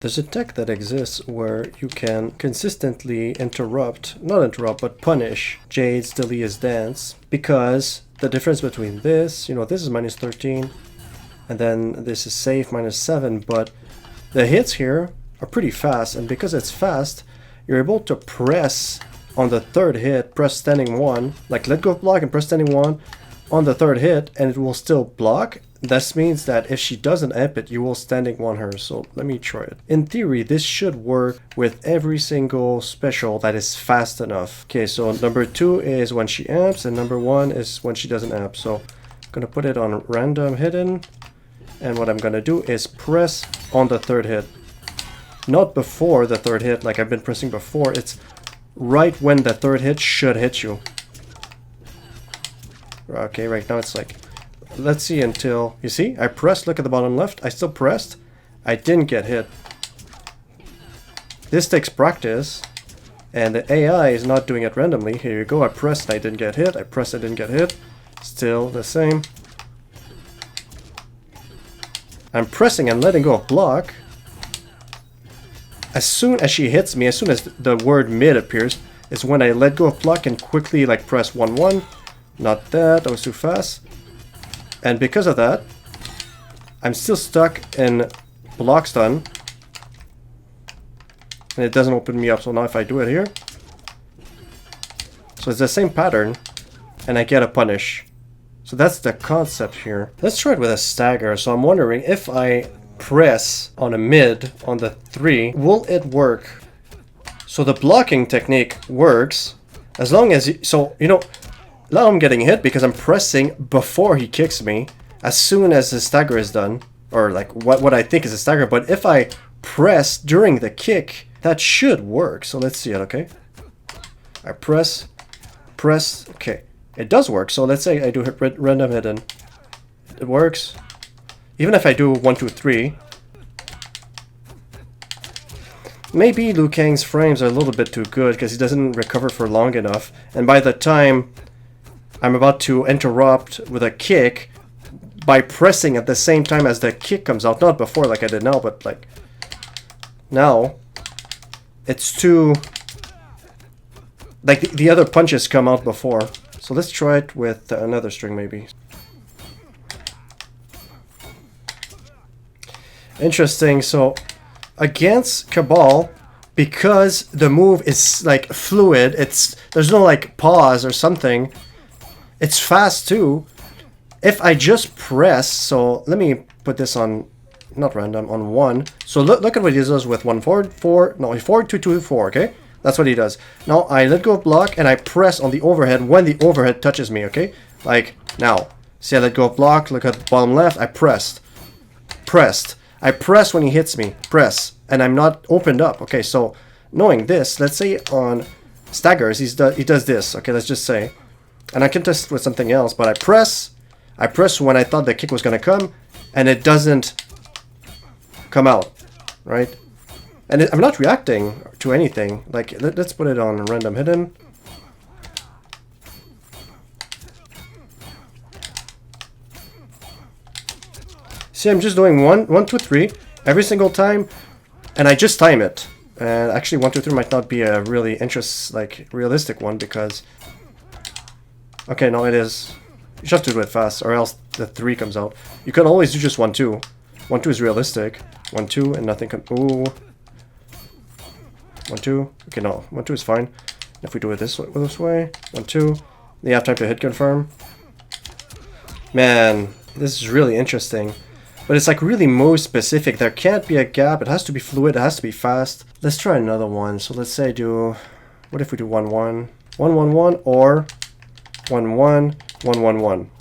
There's a tech that exists where you can consistently not interrupt, but punish Jade's Delia's dance, because the difference between this, this is minus 13, and then this is safe, minus 7, but the hits here are pretty fast, and because it's fast, you're able to press on the third hit, press standing 1, like let go of block and press standing 1 on the third hit, and it will still block. This means that if she doesn't amp it, you will standing 1 her. So let me try it. In theory, this should work with every single special that is fast enough. Okay, so number 2 is when she amps, and number 1 is when she doesn't amp. So I'm gonna put it on random hidden, and what I'm gonna do is press on the third hit. Not before the third hit, like I've been pressing before. It's right when the third hit should hit you. Okay, right now it's like, let's see until, you see, I pressed, look at the bottom left, I still pressed, I didn't get hit. This takes practice, and the AI is not doing it randomly. Here you go, I pressed and I didn't get hit, I pressed, I didn't get hit, still the same. I'm pressing and letting go of block. As soon as she hits me, as soon as the word mid appears, is when I let go of block and quickly like press 1-1. Not that was too fast. And because of that, I'm still stuck in block stun. And it doesn't open me up, so now if I do it here. So it's the same pattern, and I get a punish. So that's the concept here. Let's try it with a stagger. So I'm wondering if I press on a mid on the 3, will it work? So the blocking technique works as long as now I'm getting hit because I'm pressing before he kicks me, as soon as the stagger is done, or like what I think is a stagger. But if I press during the kick, that should work. So let's see it, okay? I press, okay. It does work. So let's say I do random hidden. It works. Even if I do 1, 2, 3. Maybe Liu Kang's frames are a little bit too good because he doesn't recover for long enough. And by the time I'm about to interrupt with a kick by pressing at the same time as the kick comes out. Not before like I did now, but like now it's too... like the other punches come out before. So let's try it with another string maybe. Interesting. So against Cabal, because the move is like fluid, there's no like pause or something. It's fast too. If I just press, so let me put this on, not random, on 1. So look at what he does with 1, 4, 4, no, 4, 2, 2, 4, okay? That's what he does. Now I let go of block and I press on the overhead when the overhead touches me, okay? Like now, see I let go of block, look at the bottom left, I pressed. I press when he hits me, press, and I'm not opened up. Okay, so knowing this, let's say on Staggers, he does this, okay, let's just say. And I can test with something else, but I press when I thought the kick was gonna come, and it doesn't come out, right? And I'm not reacting to anything. Like, let's put it on random hidden. See, I'm just doing 1, 2, 3 every single time, and I just time it. And actually, 1, 2, 3 might not be a really realistic one because. Okay, no, it is. You just have to do it fast, or else the 3 comes out. You can always do just 1, 2. 1, 2 is realistic. 1, 2, and nothing can. Ooh. 1, 2. Okay, no, 1, 2 is fine. If we do it this way, 1, 2. You have time to hit confirm. Man, this is really interesting. But it's like really move specific. There can't be a gap. It has to be fluid. It has to be fast. Let's try another one. So let's say what if we do 1, 1, 1, 1, 1, or 1, 1, 1, 1, 1.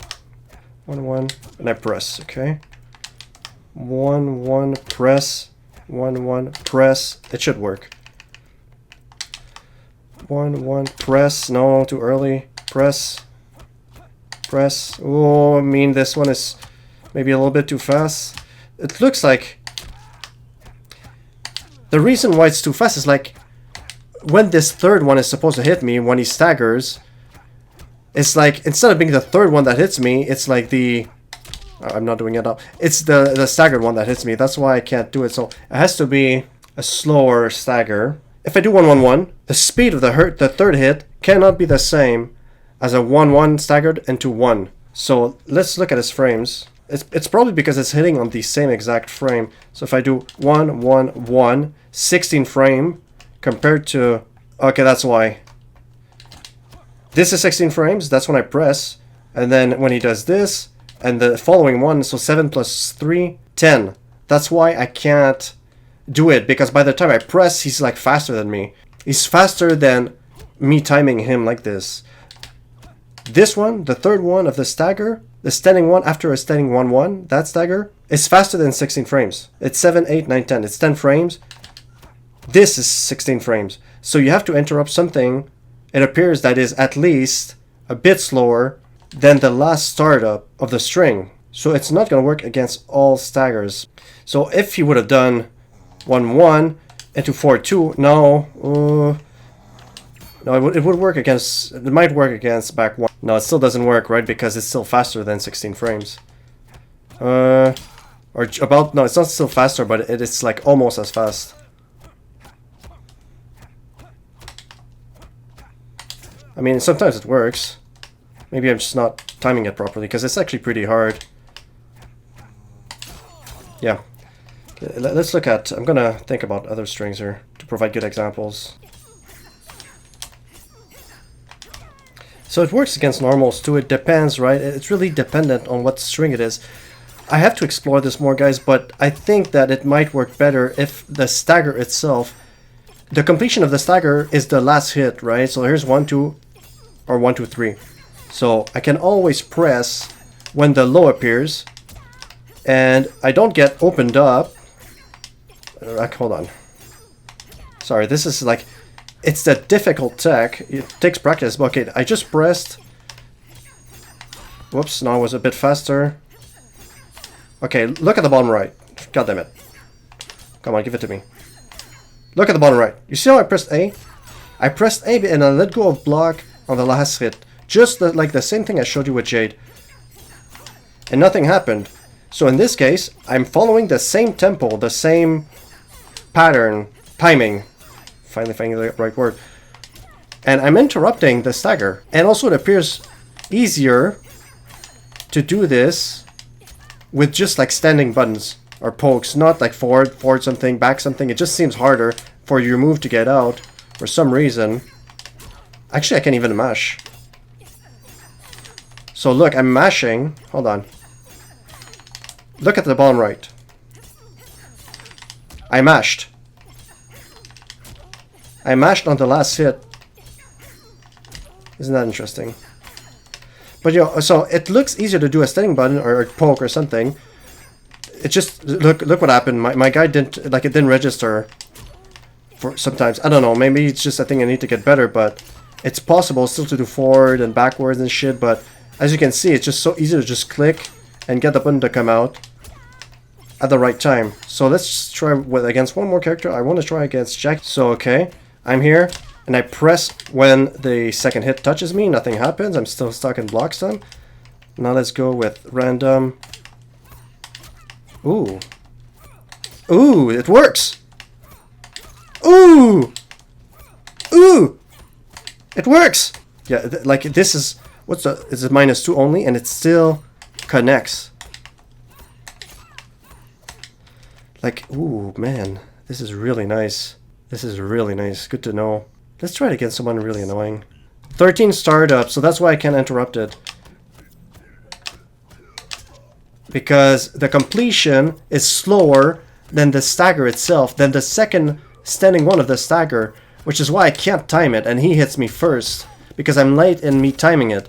1, 1, and I press, okay? 1, 1, press. 1, 1, press. It should work. 1, 1, press. No, too early. Press. Press. Oh, I mean, this one is maybe a little bit too fast. It looks like the reason why it's too fast is like when this third one is supposed to hit me, when he staggers, it's like instead of being the third one that hits me, it's like the I'm not doing it now. It's the staggered one that hits me. That's why I can't do it. So it has to be a slower stagger. If I do 1-1-1, the speed of the third hit cannot be the same as a 1-1 staggered into 1. So let's look at his frames. It's probably because it's hitting on the same exact frame. So if I do 1-1-1, 16 frame compared to... Okay, that's why. This is 16 frames. That's when I press. And then when he does this, and the following one, so 7 plus 3, 10. That's why I can't do it, because by the time I press, he's like faster than me. He's faster than me timing him like this. This one, the third one of the stagger, the standing one after a standing 1-1, that stagger, is faster than 16 frames. It's 7, 8, 9, 10. It's 10 frames. This is 16 frames. So you have to interrupt something, it appears, that is at least a bit slower than the last startup of the string. So it's not going to work against all staggers. So if he would have done 1-1 into 4-2, no, it would work against, it might work against back 1. No, it still doesn't work, right? Because it's still faster than 16 frames. Or about, no, it's not still faster, but it's like almost as fast. I mean, sometimes it works. Maybe I'm just not timing it properly, because it's actually pretty hard. Yeah. Let's look at... I'm gonna think about other strings here to provide good examples. So it works against normals too. It depends, right? It's really dependent on what string it is. I have to explore this more, guys, but I think that it might work better if the stagger itself... The completion of the stagger is the last hit, right? So here's 1, 2, or 1, 2, 3. So I can always press when the low appears, and I don't get opened up. Hold on. Sorry, this is like, it's the difficult tech. It takes practice. But okay, I just pressed. Whoops, now I was a bit faster. Okay, look at the bottom right. God damn it. Come on, give it to me. Look at the bottom right. You see how I pressed A? I pressed A and I let go of block on the last hit. Just like the same thing I showed you with Jade. And nothing happened. So in this case, I'm following the same tempo, the same pattern, timing. Finally finding the right word. And I'm interrupting the stagger. And also it appears easier to do this with just like standing buttons or pokes. Not like forward something, back something. It just seems harder for your move to get out for some reason. Actually, I can't even mash. So look, I'm mashing. Hold on. Look at the bottom right. I mashed. I mashed on the last hit. Isn't that interesting? But you know, so it looks easier to do a standing button or a poke or something. It just look what happened. My guy didn't, like, it didn't register for sometimes. I don't know, maybe it's just a thing I need to get better, but it's possible still to do forward and backwards and shit. But as you can see, it's just so easy to just click and get the button to come out at the right time. So let's try with against one more character. I want to try against Jack. So okay, I'm here and I press when the second hit touches me. Nothing happens. I'm still stuck in block stun. Now let's go with random. Ooh. Ooh, it works. Ooh. Ooh. It works. Yeah, like this is, what's the, is it -2 only, and it still connects. Like, ooh, man, this is really nice. This is really nice. Good to know. Let's try it against someone really annoying. 13 startup, so that's why I can't interrupt it. Because the completion is slower than the stagger itself, than the second standing one of the stagger, which is why I can't time it, and he hits me first, because I'm late in me timing it.